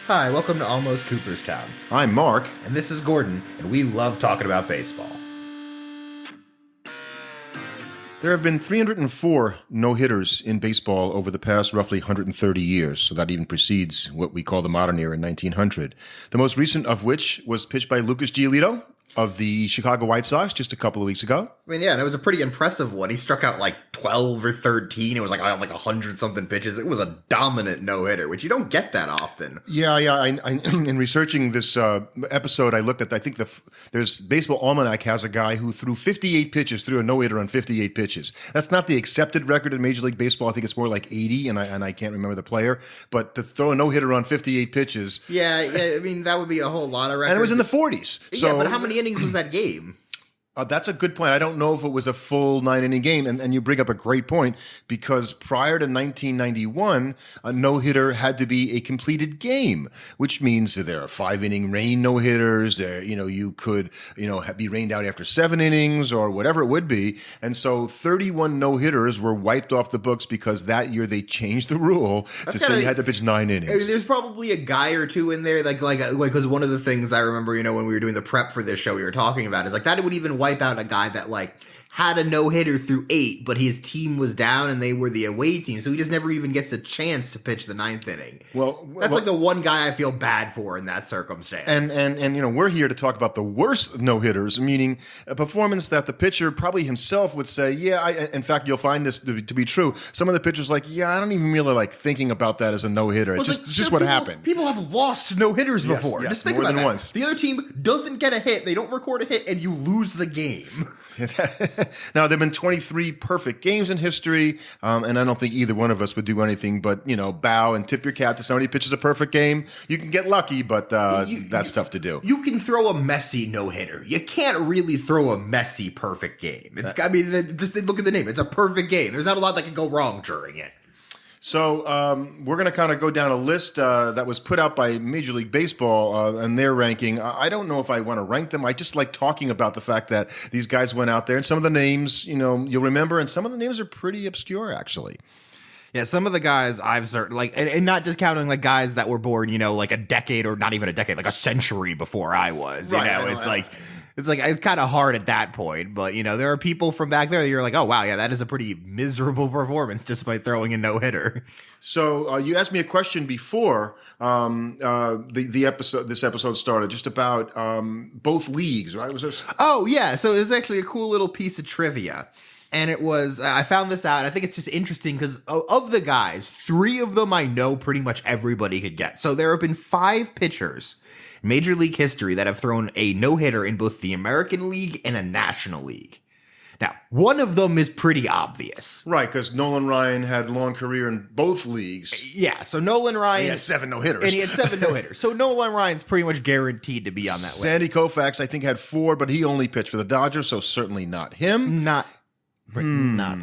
Hi, welcome to Almost Cooperstown. I'm Mark. And this is Gordon, and we love talking about baseball. There have been 304 no-hitters in baseball over the past roughly 130 years, so that even precedes what we call the modern era in 1900. The most recent of which was pitched by Lucas Giolito of the Chicago White Sox just a couple of weeks ago. I mean, yeah, and it was a pretty impressive one. He struck out like 12 or 13. It was like 100-something pitches. It was a dominant no-hitter, which you don't get that often. Yeah. In researching this episode, I looked at, there's Baseball Almanac has a guy who threw 58 pitches, threw a no-hitter on 58 pitches. That's not the accepted record in Major League Baseball. I think it's more like 80, and I can't remember the player. But to throw a no-hitter on 58 pitches. Yeah, I mean, that would be a whole lot of records. And it was in the 40s. So, yeah, but how many innings was that game? That's a good point. I don't know if it was a full 9-inning game, and you bring up a great point, because prior to 1991, a no-hitter had to be a completed game, which means that there are 5-inning rain no-hitters. There, you could, be rained out after 7 innings or whatever it would be, and so 31 no-hitters were wiped off the books because that year they changed the rule to say you had to pitch 9 innings. I mean, there's probably a guy or two in there, like because one of the things I remember, when we were doing the prep for this show, we were talking about is like that would even wipe out a guy that had a no-hitter through 8, but his team was down and they were the away team, so he just never even gets a chance to pitch the 9th inning. That's like the one guy I feel bad for in that circumstance. And we're here to talk about the worst no-hitters, meaning a performance that the pitcher probably himself would say, in fact, you'll find this to be true. Some of the pitchers I don't even really like thinking about that as a no-hitter. It's just what happened. People have lost no-hitters before. Yes, just think more about than that. Once. The other team doesn't get a hit, they don't record a hit, and you lose the game. Now, there have been 23 perfect games in history, and I don't think either one of us would do anything but, bow and tip your cap to somebody who pitches a perfect game. You can get lucky, but that's tough to do. You can throw a messy no-hitter. You can't really throw a messy perfect game. Just look at the name. It's a perfect game. There's not a lot that can go wrong during it. So we're going to kind of go down a list that was put out by Major League Baseball and their ranking. I don't know if I want to rank them. I just like talking about the fact that these guys went out there, and some of the names, you'll remember, and some of the names are pretty obscure, actually. Yeah, some of the guys I've certainly and not just counting guys that were born, like a decade or not even a decade, like a century before I was. It's kind of hard at that point, but there are people from back there that you're like, oh wow, yeah, that is a pretty miserable performance despite throwing a no-hitter. So you asked me a question before this episode started, just about both leagues, right? Was this? Oh yeah, so it was actually a cool little piece of trivia. And it was, I found this out, and I think it's just interesting because of the guys, 3 of them I know pretty much everybody could get. So there have been 5 pitchers in Major League history that have thrown a no-hitter in both the American League and a National League. Now, one of them is pretty obvious. Right, because Nolan Ryan had a long career in both leagues. Yeah, so Nolan Ryan... He had 7 no-hitters. And he had 7 no-hitters. So Nolan Ryan's pretty much guaranteed to be on that list. Sandy Koufax, I think, had 4, but he only pitched for the Dodgers, so certainly not him. Not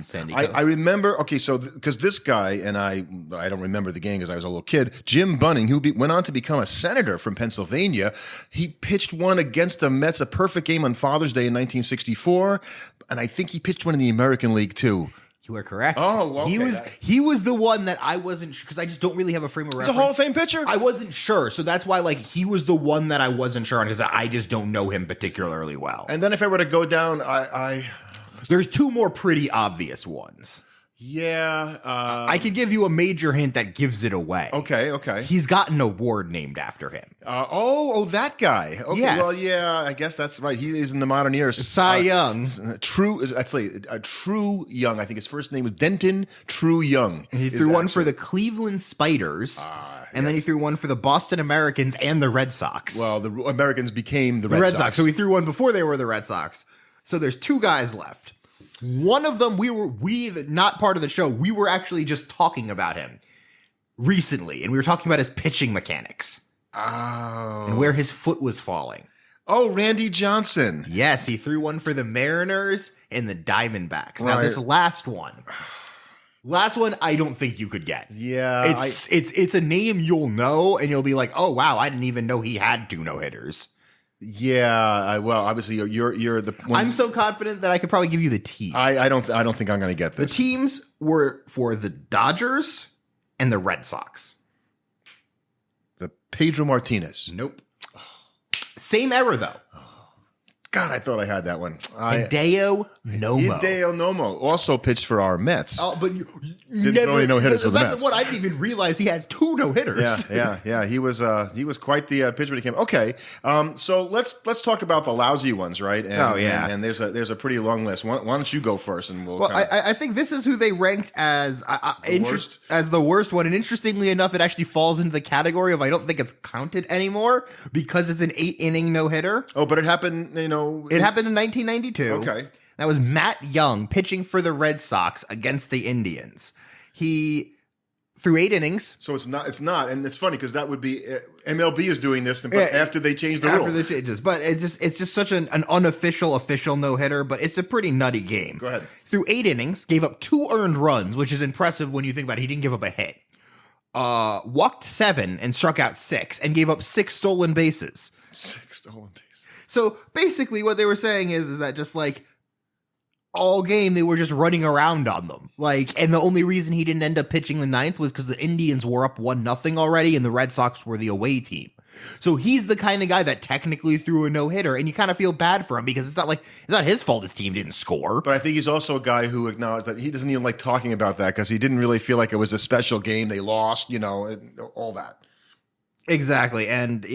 Sandy. I remember. Okay, so because this guy and I don't remember the game because I was a little kid. Jim Bunning, who went on to become a senator from Pennsylvania, he pitched one against the Mets, a perfect game on Father's Day in 1964, and I think he pitched one in the American League too. You are correct. Oh, okay. He was the one that I wasn't sure because I just don't really have a frame of reference. He's a Hall of Fame pitcher. I wasn't sure, so that's why he was the one that I wasn't sure on because I just don't know him particularly well. And then if I were to go down, There's 2 more pretty obvious ones. Yeah. I could give you a major hint that gives it away. Okay. He's got an award named after him. That guy. Okay, yes. Well, yeah, I guess that's right. He is in the modern era. Cy Young. True Young. I think his first name was Denton True Young. He threw one for the Cleveland Spiders. And then he threw one for the Boston Americans and the Red Sox. Well, the Americans became the Red Sox. So he threw one before they were the Red Sox. So there's 2 guys left. One of them, not part of the show, we were actually just talking about him recently. And we were talking about his pitching mechanics. Oh. And where his foot was falling. Oh, Randy Johnson. Yes, he threw one for the Mariners and the Diamondbacks. Right. Now, this last one, I don't think you could get. Yeah. It's a name you'll know, and you'll be like, oh, wow, I didn't even know he had 2 no-hitters. Yeah, well, obviously you're the one. I'm so confident that I could probably give you the teams. I don't think I'm going to get this. The teams were for the Dodgers and the Red Sox. The Pedro Martinez. Nope. Same era, though. God, I thought I had that one. Hideo Nomo. Hideo Nomo also pitched for our Mets. Oh, but you Didn't throw any no-hitters for the Mets. What I didn't even realize he has 2 no-hitters. Yeah. He was quite the pitcher when he came. Okay, so let's talk about the lousy ones, right? And, and there's a pretty long list. Why don't you go first, and we'll. Well, I think this is who they ranked as the worst one, and interestingly enough, it actually falls into the category of I don't think it's counted anymore because it's an 8-inning no-hitter. Oh, but it happened, It happened in 1992. Okay. That was Matt Young pitching for the Red Sox against the Indians. He threw 8 innings. So it's not, and it's funny because that would be MLB is doing this, but after they changed the rule. After the changes, but it's just such an unofficial no hitter, but it's a pretty nutty game. Go ahead. Threw 8 innings, gave up 2 earned runs, which is impressive when you think about it. He didn't give up a hit. Walked 7 and struck out 6, and gave up 6 stolen bases. 6 stolen bases. So basically, what they were saying is that just like all game they were just running around on them, and the only reason he didn't end up pitching the 9th was because the Indians were up 1-0 already, and the Red Sox were the away team. So he's the kind of guy that technically threw a no hitter, and you kind of feel bad for him because it's not his fault his team didn't score. But I think he's also a guy who acknowledged that he doesn't even like talking about that because he didn't really feel like it was a special game. They lost, all that. Exactly, and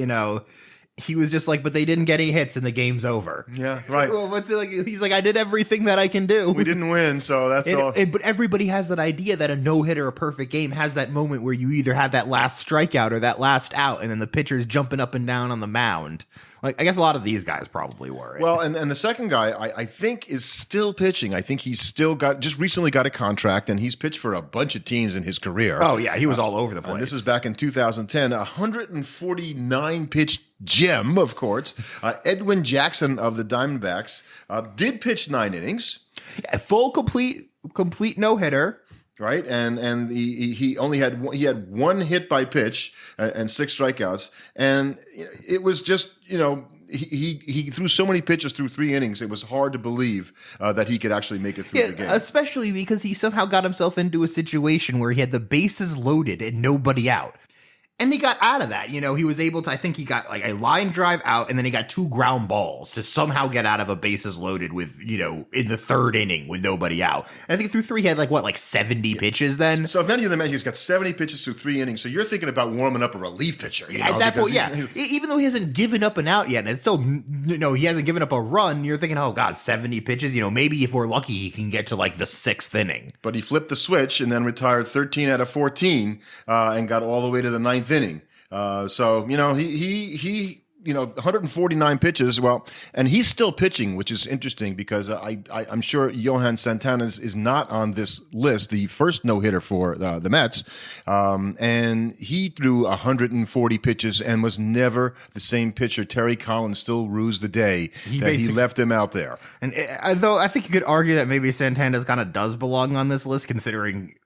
he was just like, but they didn't get any hits and the game's over. Yeah, right. Well, what's it like? He's like, I did everything that I can do. We didn't win, so that's all. But everybody has that idea that a no-hitter, a perfect game, has that moment where you either have that last strikeout or that last out, and then the pitcher's jumping up and down on the mound. I guess a lot of these guys probably were. Well, and the second guy, I think, is still pitching. I think he's still just recently got a contract, and he's pitched for a bunch of teams in his career. Oh, yeah, he was all over the place. This was back in 2010, 149 pitch gem, of course. Edwin Jackson of the Diamondbacks did pitch 9 innings. Yeah, full, complete no-hitter. Right, and he only had one hit by pitch and 6 strikeouts, and it was just he threw so many pitches through 3 innings. It was hard to believe that he could actually make it through the game. Especially because he somehow got himself into a situation where he had the bases loaded and nobody out. And he got out of that. He was able to, I think he got a line drive out, and then he got 2 ground balls to somehow get out of a bases loaded with, in the 3rd inning with nobody out. And I think through 3 he had 70 pitches then. So if then you imagine he's got 70 pitches through 3 innings, so you're thinking about warming up a relief pitcher. At that point, even though he hasn't given up an out yet, and it's still, he hasn't given up a run, you're thinking, oh God, 70 pitches, maybe if we're lucky, he can get to the 6th inning. But he flipped the switch and then retired 13 out of 14 and got all the way to the 9th inning. So he 149 pitches. Well, and he's still pitching, which is interesting because I'm sure Johan Santana is not on this list, the first no-hitter for the Mets, and he threw 140 pitches and was never the same pitcher. Terry Collins still rues the day that he left him out there. And though I think you could argue that maybe Santana's kind of does belong on this list, considering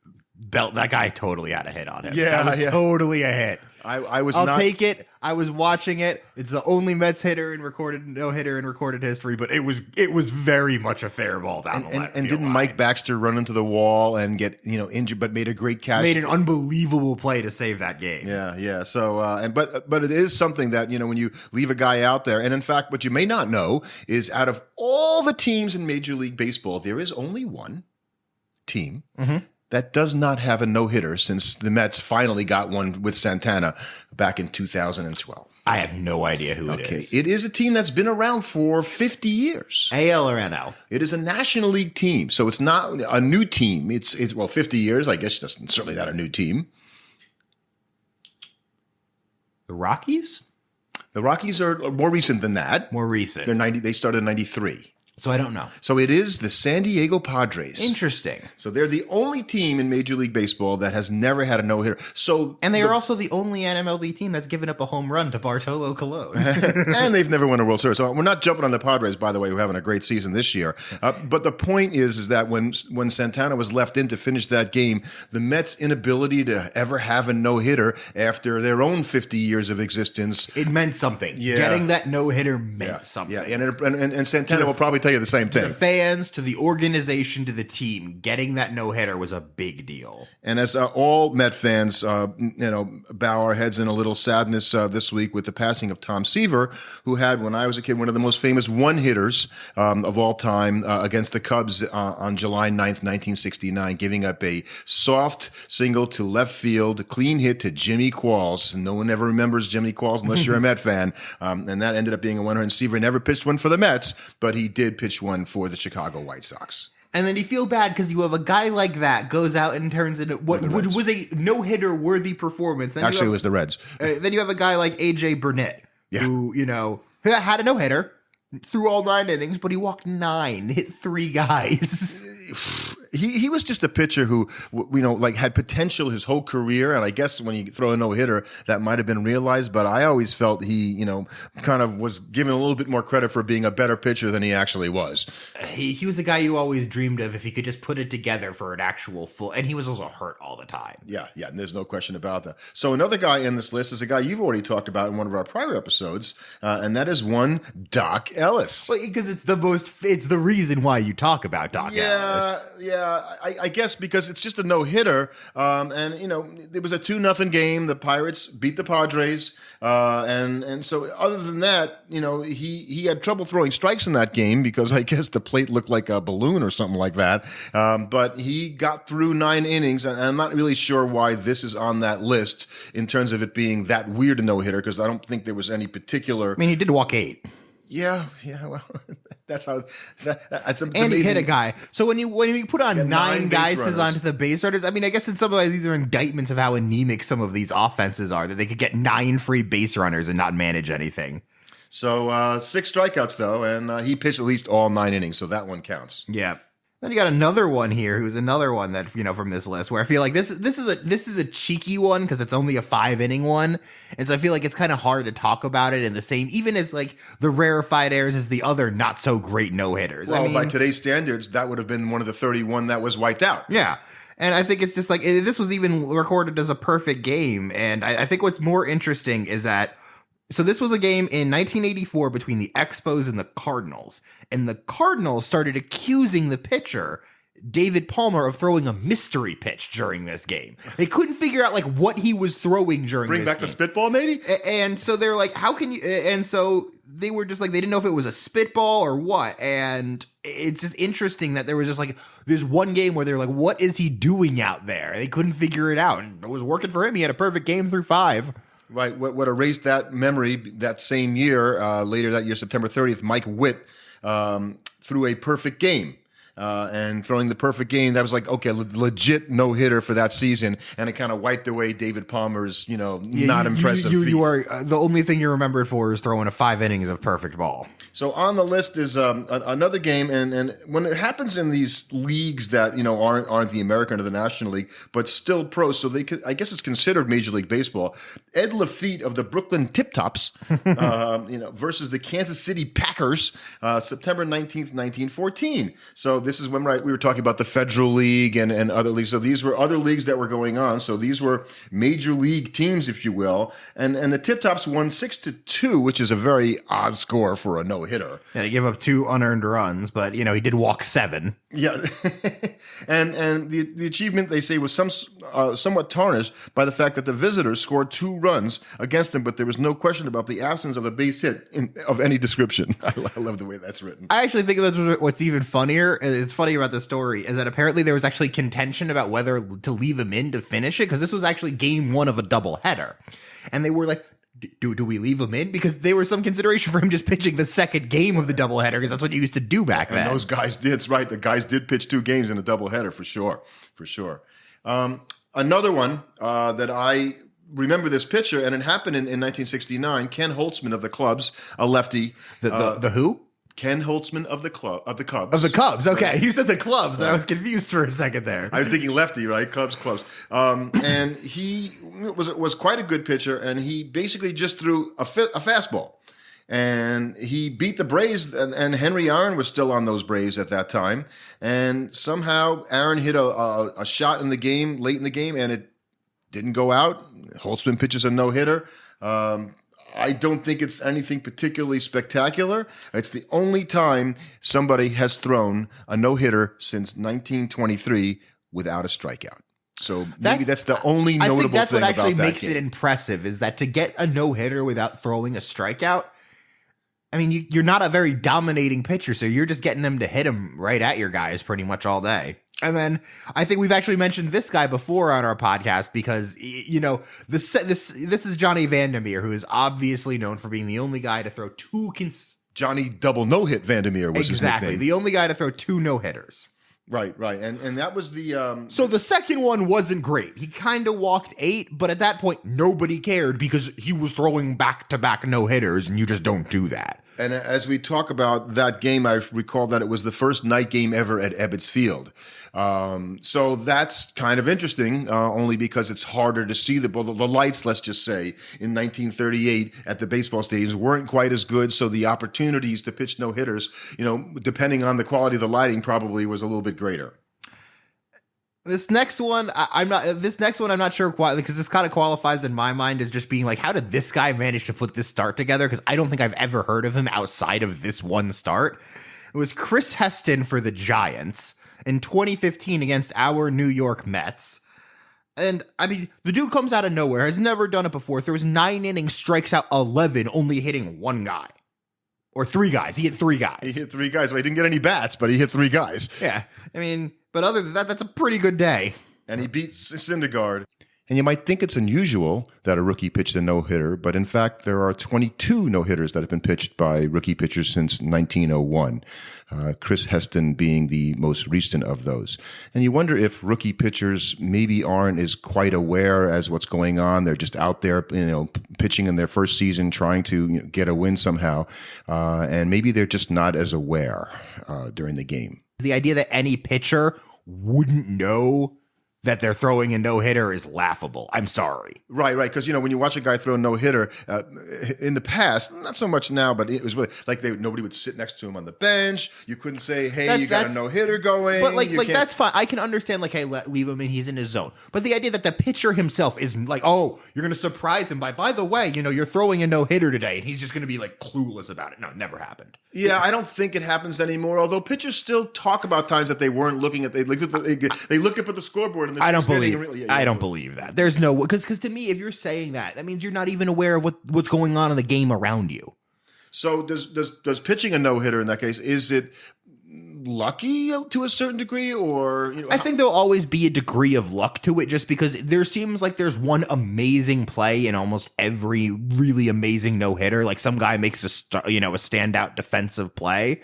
that guy totally had a hit on him. Yeah, that was totally a hit. I'll take it. I was watching it. It's the only Mets hitter in recorded no-hitter in recorded history, but it was very much a fair ball down the left. And didn't Mike Baxter run into the wall and get injured, but made a great catch? Made an unbelievable play to save that game. Yeah. So but it is something that when you leave a guy out there, and in fact, what you may not know is out of all the teams in Major League Baseball, there is only one team. Mm-hmm. That does not have a no-hitter since the Mets finally got one with Santana back in 2012. I have no idea who it is. It is a team that's been around for 50 years. AL or NL? It is a National League team, so it's not a new team. It's 50 years. I guess that's certainly not a new team. The Rockies? The Rockies are more recent than that. More recent. They started in 93. So I don't know. So it is the San Diego Padres. Interesting. So they're the only team in Major League Baseball that has never had a no-hitter. And they are also the only MLB team that's given up a home run to Bartolo Colon. And they've never won a World Series. So we're not jumping on the Padres, by the way, who are having a great season this year. But the point is that when Santana was left in to finish that game, the Mets' inability to ever have a no-hitter after their own 50 years of existence. It meant something. Yeah. Getting that no-hitter meant something. Yeah, and Santana will probably tell tell you the same The thing. fans, to the organization, to the team, getting that no-hitter was a big deal. And as all Met fans, bow our heads in a little sadness this week with the passing of Tom Seaver, who had, when I was a kid, one of the most famous one-hitters of all time against the Cubs on July 9th, 1969, giving up a soft single to left field, clean hit to Jimmy Qualls. No one ever remembers Jimmy Qualls unless you're a Met fan. And that ended up being a one-hitter. And Seaver never pitched one for the Mets, but he did pitch one for the Chicago White Sox. And then you feel bad because you have a guy like that goes out and turns into what was a no-hitter worthy performance. Then Actually, it was the Reds. Then you have a guy like A.J. Burnett, who, had a no-hitter, threw all 9 innings, but he walked 9, hit 3 guys. He was just a pitcher who, had potential his whole career. And I guess when you throw a no-hitter, that might have been realized. But I always felt he, kind of was given a little bit more credit for being a better pitcher than he actually was. He was a guy you always dreamed of if he could just put it together for an actual full. And he was also hurt all the time. Yeah, and there's no question about that. So another guy in this list is a guy you've already talked about in one of our prior episodes. And that is one Doc Ellis. Well, because it's the reason why you talk about Doc Ellis. Yeah. I guess because it's just a no-hitter, and it was a 2-0 game. The Pirates beat the Padres, and so other than that, he had trouble throwing strikes in that game because I guess the plate looked like a balloon or something like that. But he got through 9 innings, and I'm not really sure why this is on that list in terms of it being that weird a no-hitter, because I don't think there was any particular. I mean, he did walk 8. Yeah. Well, that's how. That's and amazing. he hit a guy. So when you put on 9 guys onto the base runners, I mean, I guess in some ways these are indictments of how anemic some of these offenses are. That they could get 9 free base runners and not manage anything. So 6 strikeouts though, and he pitched at least all 9 innings, so that one counts. Yeah. Then you got another one here, who's another one that from this list, where I feel like this is a cheeky one because it's only a 5-inning one, and so I feel like it's kind of hard to talk about it in the same, even as like the rarefied airs as the other not so great no hitters. Well, by today's standards, that would have been one of the 31 that was wiped out. Yeah. And I think it's just like this was even recorded as a perfect game, and I think what's more interesting is that. So this was a game in 1984 between the Expos and the Cardinals. And the Cardinals started accusing the pitcher, David Palmer, of throwing a mystery pitch during this game. They couldn't figure out what he was throwing during this game. Bring back the spitball, maybe? And so they're like, how can you... And so they were just like, they didn't know if it was a spitball or what. And it's just interesting that there was just this one game where they're like, what is he doing out there? They couldn't figure it out. And it was working for him. He had a perfect game through 5. Right. What erased that memory that same year, later that year, September 30th, Mike Witt threw a perfect game. And throwing the perfect game, that was legit no-hitter for that season, and it kind of wiped away David Palmer's, not impressive feat. You are the only thing you remember it for is throwing a 5 innings of perfect ball. So on the list is another game, and when it happens in these leagues that aren't the American or the National League, but still pro, so I guess it's considered Major League Baseball. Ed Lafitte of the Brooklyn Tip Tops, versus the Kansas City Packers, September 19th, 1914. So this is when we were talking about the Federal League and other leagues. So these were other leagues that were going on. So these were major league teams, if you will. And the Tip Tops won 6-2, which is a very odd score for a no-hitter. Yeah, he gave up 2 unearned runs, but he did walk 7. Yeah, and the achievement, they say, was somewhat tarnished by the fact that the visitors scored 2 runs against them, but there was no question about the absence of a base hit of any description. I love the way that's written. I actually think that's what's even funnier. It's funny about the story is that apparently there was actually contention about whether to leave him in to finish it, because this was actually game 1 of a doubleheader, and they were like, do we leave him in? Because there was some consideration for him just pitching the second game of the doubleheader, because that's what you used to do back then. And those guys did. It's right. The guys did pitch 2 games in a doubleheader for sure. Another one that I remember this pitcher, and it happened in 1969. Ken Holtzman of the Cubs, a lefty. The who? Ken Holtzman of the Cubs. Of the Cubs, okay. You said the Clubs, and I was confused for a second there. I was thinking lefty, right? Cubs. And he was quite a good pitcher, and he basically just threw a fastball. And he beat the Braves, and Henry Aaron was still on those Braves at that time. And somehow Aaron hit a shot in the game, late in the game, and it didn't go out. Holtzman pitches a no-hitter. I don't think it's anything particularly spectacular. It's the only time somebody has thrown a no-hitter since 1923 without a strikeout. So maybe that's the only notable thing about that game. I think that's what actually makes it impressive, is that to get a no-hitter without throwing a strikeout, I mean, you're not a very dominating pitcher, so you're just getting them to hit them right at your guys pretty much all day. And then I think we've actually mentioned this guy before on our podcast because, you know, this is Johnny Vandermeer, who is obviously known for being the only guy to throw Johnny Double No-Hit Vandermeer was his nickname. Exactly, the only guy to throw 2 no-hitters. Right. And that was the... So the second one wasn't great. He kind of walked 8, but at that point, nobody cared because he was throwing back-to-back no-hitters, and you just don't do that. And as we talk about that game, I recall that it was the first night game ever at Ebbets Field. So that's kind of interesting, only because it's harder to see the lights, let's just say, in 1938 at the baseball stadiums weren't quite as good. So the opportunities to pitch no-hitters, you know, depending on the quality of the lighting, probably was a little bit greater. This next one, I'm not sure quite, because this kind of qualifies in my mind as just being like, how did this guy manage to put this start together? Because I don't think I've ever heard of him outside of this one start. It was Chris Heston for the Giants in 2015 against our New York Mets. And I mean, the dude comes out of nowhere, has never done it before. Throws 9 innings, strikes out 11, only hitting 1 guy. Or 3 guys. He hit 3 guys. He hit 3 guys. Well, he didn't get any bats, but he hit 3 guys. Yeah. I mean, but other than that, that's a pretty good day. And he beats Syndergaard. And you might think it's unusual that a rookie pitched a no-hitter, but in fact, there are 22 no-hitters that have been pitched by rookie pitchers since 1901, Chris Heston being the most recent of those. And you wonder if rookie pitchers maybe aren't as quite aware as what's going on. They're just out there, you know, pitching in their first season, trying to get a win somehow, and maybe they're just not as aware during the game. The idea that any pitcher wouldn't know that they're throwing a no-hitter is laughable. I'm sorry. Right. Because, you know, when you watch a guy throw a no-hitter, in the past, not so much now, but it was really like nobody would sit next to him on the bench. You couldn't say, hey, you got a no-hitter going. But like that's fine. I can understand, like, hey, leave him in. He's in his zone. But the idea that the pitcher himself is like, oh, you're going to surprise him by the way, you know, you're throwing a no-hitter today, and he's just going to be like clueless about it. No, it never happened. Yeah, I don't think it happens anymore, although pitchers still talk about times that they weren't looking at, they look up at the scoreboard. And I don't believe that. There's no, because to me, if you're saying that means you're not even aware of what's going on in the game around you. So does pitching a no-hitter in that case, is it lucky to a certain degree, or, you know, I think there'll always be a degree of luck to it, just because there seems like there's one amazing play in almost every really amazing no-hitter. Like some guy makes a standout defensive play,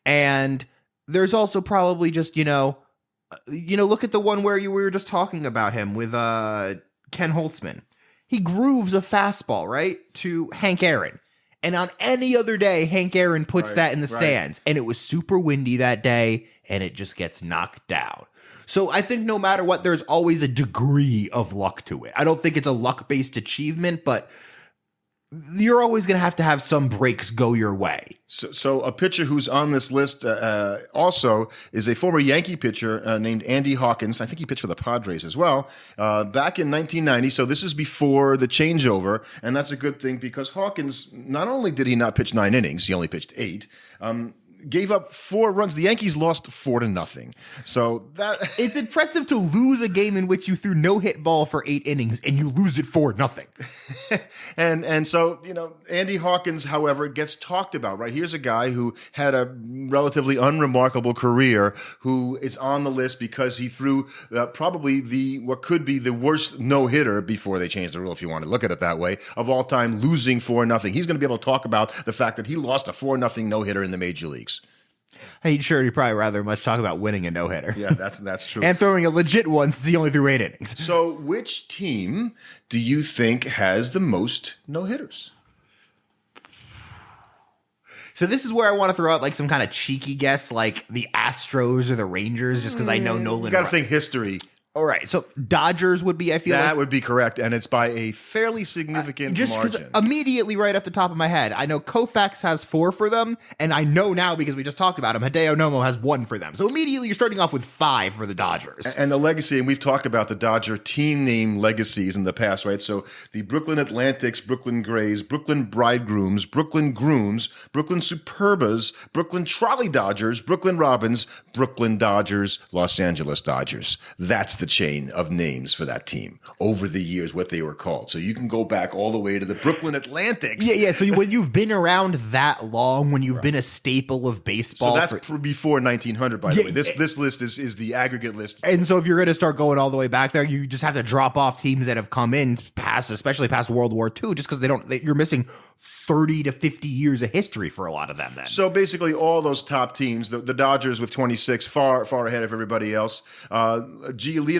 and there's also probably just look at the one where we were just talking about him with Ken Holtzman. He grooves a fastball right to Hank Aaron. And on any other day, Hank Aaron puts that in the stands. And it was super windy that day, and it just gets knocked down. So I think no matter what, there's always a degree of luck to it. I don't think it's a luck-based achievement, but you're always going to have some breaks go your way. So a pitcher who's on this list also is a former Yankee pitcher named Andy Hawkins. I think he pitched for the Padres as well, back in 1990. So this is before the changeover, and that's a good thing because Hawkins, not only did he not pitch 9 innings, he only pitched 8, gave up 4 runs. The Yankees lost 4-0. So that it's impressive to lose a game in which you threw no hit ball for 8 innings and you lose it 4-0. and so, you know, Andy Hawkins, however, gets talked about, right? Here's a guy who had a relatively unremarkable career, who is on the list because he threw probably what could be the worst no-hitter before they changed the rule, if you want to look at it that way, of all time, losing 4-0. He's going to be able to talk about the fact that he lost a 4-0 no-hitter in the major leagues. Hey, sure, you'd probably rather much talk about winning a no-hitter. Yeah, that's true. And throwing a legit one since he only threw 8 innings. So which team do you think has the most no-hitters? So this is where I want to throw out like some kind of cheeky guess, like the Astros or the Rangers, just because I know Nolan. You got to think history. All right, so Dodgers would be, I feel That like. would be correct, and it's by a fairly significant Just because margin. immediately right off the top of my head, I know Koufax has 4 for them, and I know now because we just talked about him, Hideo Nomo has 1 for them. So immediately you're starting off with 5 for the Dodgers. And the legacy, and we've talked about the Dodger team name legacies in the past, right? So the Brooklyn Atlantics, Brooklyn Grays, Brooklyn Bridegrooms, Brooklyn Grooms, Brooklyn Superbas, Brooklyn Trolley Dodgers, Brooklyn Robins, Brooklyn Dodgers, Los Angeles Dodgers. That's the chain of names for that team over the years, what they were called. So you can go back all the way to the Brooklyn Atlantics. Yeah. So when you've been around that long, when you've been a staple of baseball. So that's before 1900, by the way. This list is the aggregate list. And so if you're going to start going all the way back there, you just have to drop off teams that have come in past, especially past World War II, just because you're missing 30 to 50 years of history for a lot of them then. So basically all those top teams, the Dodgers with 26, far ahead of everybody else. Giolito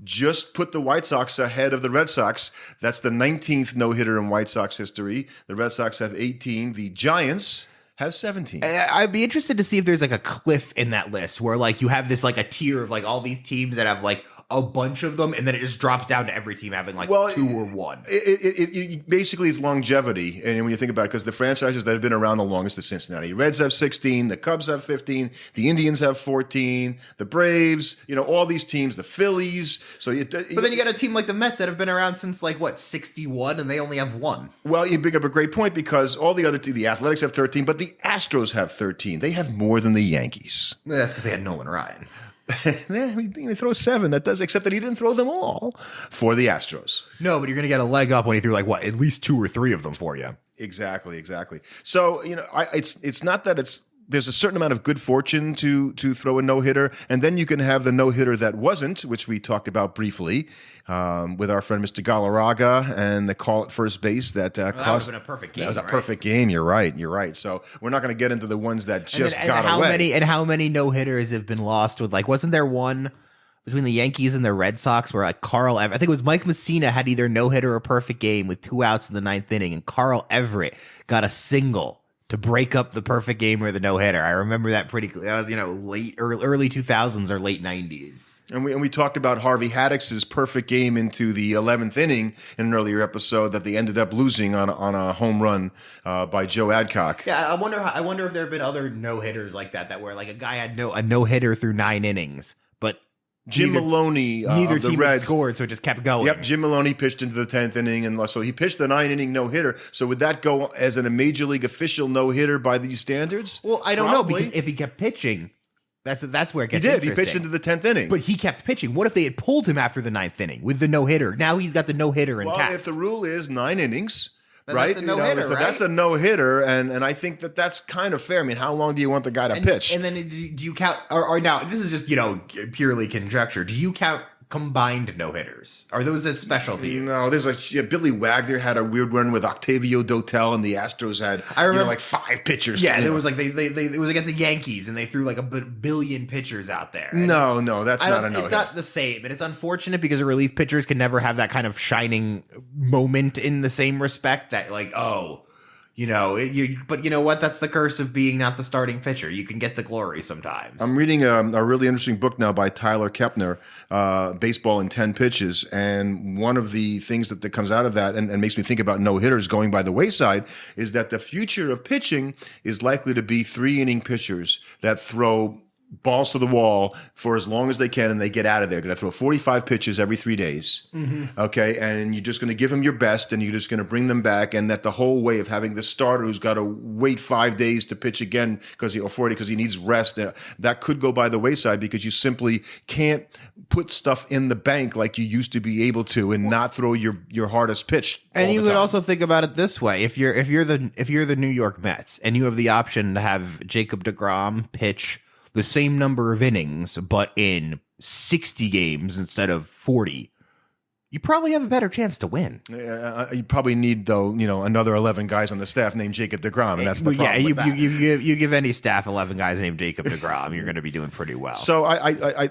just put the White Sox ahead of the Red Sox. That's the 19th no-hitter in White Sox history. The Red Sox have 18. The Giants have 17. I'd be interested to see if there's like a cliff in that list where like you have this like a tier of like all these teams that have like a bunch of them, and then it just drops down to every team having like 2 or 1. It basically is longevity, and when you think about it, because the franchises that have been around the longest, the Cincinnati Reds have 16, the Cubs have 15, the Indians have 14, the Braves, all these teams, the Phillies. But then you got a team like the Mets that have been around since like 61, and they only have 1. Well, you bring up a great point because all the other teams, the Athletics have 13, but the Astros have 13. They have more than the Yankees. That's because they had Nolan Ryan. Yeah, he throws 7. That does, except that he didn't throw them all for the Astros. No, but you're going to get a leg up when he threw like at least 2 or 3 of them for you. Exactly. So it's not that there's a certain amount of good fortune to throw a no-hitter, and then you can have the no-hitter that wasn't, which we talked about briefly with our friend Mr. Galarraga and the call at first base that would have been a perfect game. That was a right? perfect game. You're right. So we're not going to get into the ones that just got away. How many no-hitters have been lost with wasn't there one between the Yankees and the Red Sox where I think it was Mike Mussina had either no-hitter or perfect game with 2 outs in the 9th inning, and Carl Everett got a single to break up the perfect game or the no-hitter. I remember that pretty late early 2000s or late 90s. And we talked about Harvey Haddock's perfect game into the 11th inning in an earlier episode that they ended up losing on a home run by Joe Adcock. Yeah, I wonder if there have been other no-hitters like that where like a guy had a no-hitter through 9 innings, but Jim Maloney, neither of the team Reds had scored, so it just kept going. Yep, Jim Maloney pitched into the 10th inning, and so he pitched the 9-inning no-hitter. So would that go as a major league official no-hitter by these standards? Well, I don't know, because if he kept pitching, that's where it gets interesting. He pitched into the 10th inning. But he kept pitching. What if they had pulled him after the 9th inning with the no-hitter? Now he's got the no-hitter intact. Well, if the rule is 9 innings... Then right, that's a no-hitter, so right? that's a no-hitter, and I think that's kind of fair. I mean, how long do you want the guy to pitch? And then do you count? Or now this is just purely conjecture. Do you count combined no-hitters? Are those as special to you? No, there's Billy Wagner had a weird run with Octavio Dotel, and the Astros had I remember, 5 pitchers. Yeah, there was they it was against the Yankees, and they threw like a billion pitchers out there. And no, that's not a no-hitter. It's not the same, and it's unfortunate because the relief pitchers can never have that kind of shining moment in the same respect that but you know what? That's the curse of being not the starting pitcher. You can get the glory sometimes. I'm reading a really interesting book now by Tyler Kepner, Baseball in 10 Pitches. And one of the things that comes out of that and makes me think about no-hitters going by the wayside is that the future of pitching is likely to be 3-inning pitchers that throw balls to the wall for as long as they can, and they get out of there. Going to throw 45 pitches every 3 days. Mm-hmm. Okay, and you're just going to give them your best, and you're just going to bring them back. And that the whole way of having the starter who's got to wait 5 days to pitch again because he needs rest, that could go by the wayside because you simply can't put stuff in the bank like you used to be able to, and not throw your hardest pitch. And you could also think about it this way: if you're the New York Mets and you have the option to have Jacob deGrom pitch the same number of innings, but in 60 games instead of 40, you probably have a better chance to win. You probably need, though, another 11 guys on the staff named Jacob deGrom, and that's the problem. Yeah, with that. you give any staff 11 guys named Jacob deGrom, you're going to be doing pretty well. So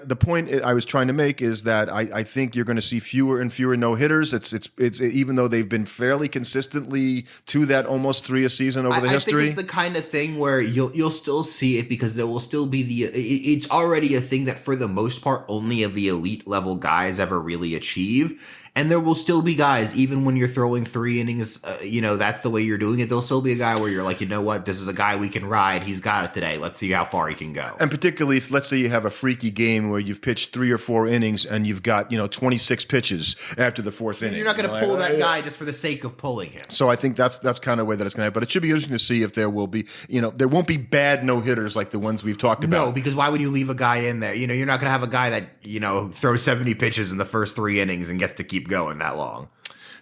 the point I was trying to make is that I think you're going to see fewer and fewer no hitters. It's even though they've been fairly consistently to that almost 3 a season over the history. I think it's the kind of thing where you'll still see it because there will still be it's already a thing that for the most part only of the elite level guys ever really achieve. And there will still be guys, even when you're throwing 3 innings, that's the way you're doing it. There'll still be a guy where you're like, you know what, this is a guy we can ride. He's got it today. Let's see how far he can go. And particularly if, let's say, you have a freaky game where you've pitched 3 or 4 innings and you've got, 26 pitches after the 4th inning. You're not going to pull that guy just for the sake of pulling him. So I think that's kind of the way that it's going to happen. But it should be interesting to see if there will be, there won't be bad no-hitters like the ones we've talked about. No, because why would you leave a guy in there? You're not going to have a guy that, throws 70 pitches in the first 3 innings and gets to keep going that long.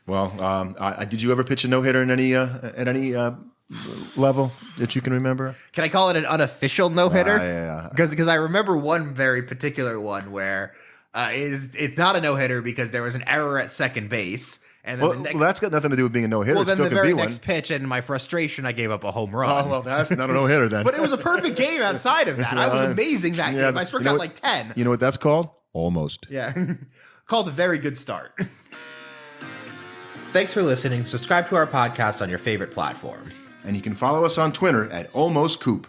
Well, did you ever pitch a no-hitter in any at any level that you can remember? Can I call it an unofficial no-hitter? Yeah. Because I remember one very particular one where it's not a no-hitter because there was an error at second base. And then that's got nothing to do with being a no-hitter. Well, then the very next one. pitch, and my frustration, I gave up a home run. Oh, well, that's not a no-hitter then. But it was a perfect game outside of that. I was amazing that game. I struck out like 10. You know what that's called? Almost. Yeah. Called a very good start. Thanks for listening. Subscribe to our podcast on your favorite platform. And you can follow us on Twitter at AlmostCoop.